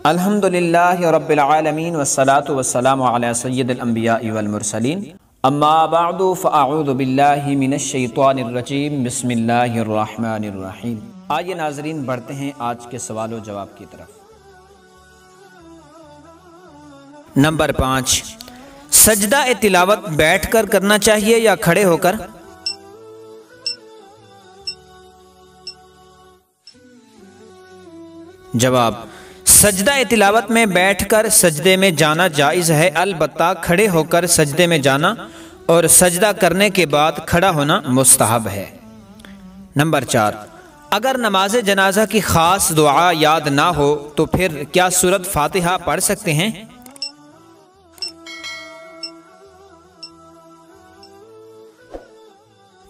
अल्हम्दुलिल्लाहि रब्बिल आलमीन वस्सलातु वस्सलामु अला सय्यिदिल अंबियाइ वल मुरसलीन अम्मा बअदु फ़अऊज़ु बिल्लाहि मिनश शैतानिर रजीम बिस्मिल्लाहिर रहमानिर रहीम। आइए नाज़रीन बढ़ते हैं आज के सवाल व जवाब की तरफ। नंबर 5, सजदा ए तिलावत बैठकर करना चाहिए या खड़े होकर? जवाब, सजदा ए तिलावत में बैठकर सजदे में जाना जायज़ है, अलबत्ता खड़े होकर सजदे में जाना और सजदा करने के बाद खड़ा होना मुस्तहब है। नंबर 4, अगर नमाज जनाजा की ख़ास दुआ याद ना हो तो फिर क्या सूरत फातिहा पढ़ सकते हैं?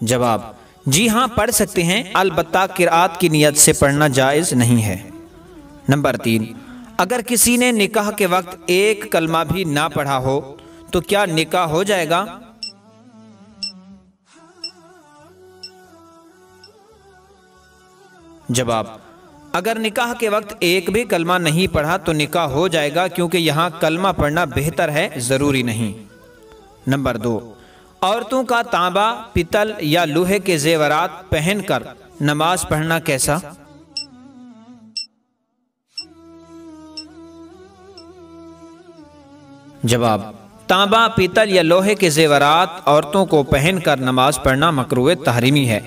जवाब, जी हाँ पढ़ सकते हैं, अलबत्ता किरात की नियत से पढ़ना जायज़ नहीं है। नंबर 3, अगर किसी ने निकाह के वक्त एक कलमा भी ना पढ़ा हो तो क्या निकाह हो जाएगा? जवाब, अगर निकाह के वक्त एक भी कलमा नहीं पढ़ा तो निकाह हो जाएगा, क्योंकि यहाँ कलमा पढ़ना बेहतर है, ज़रूरी नहीं। नंबर 2, औरतों का तांबा, पीतल या लोहे के जेवरात पहनकर नमाज पढ़ना कैसा? जवाब, तांबा, पीतल या लोहे के जेवरात औरतों को पहनकर नमाज पढ़ना मकरूह तहरीमी है।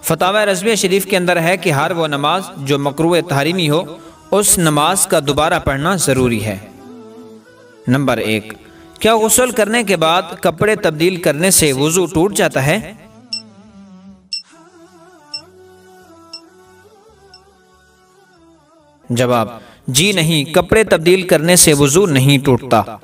फतावा रज़विया शरीफ के अंदर है कि हर वो नमाज जो मकरूह तहरीमी हो उस नमाज का दोबारा पढ़ना ज़रूरी है। नंबर 1, क्या गुस्ल करने के बाद कपड़े तब्दील करने से वुज़ू टूट जाता है? जवाब, जी नहीं, कपड़े तब्दील करने से वुज़ू नहीं टूटता।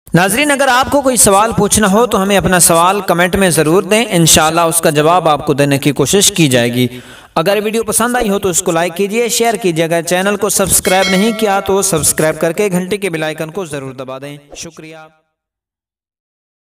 नाज़रीन, अगर आपको कोई सवाल पूछना हो तो हमें अपना सवाल कमेंट में ज़रूर दें, इंशाअल्लाह उसका जवाब आपको देने की कोशिश की जाएगी। अगर वीडियो पसंद आई हो तो इसको लाइक कीजिए, शेयर कीजिए। अगर चैनल को सब्सक्राइब नहीं किया तो सब्सक्राइब करके घंटे के बेल आइकन को ज़रूर दबा दें। शुक्रिया।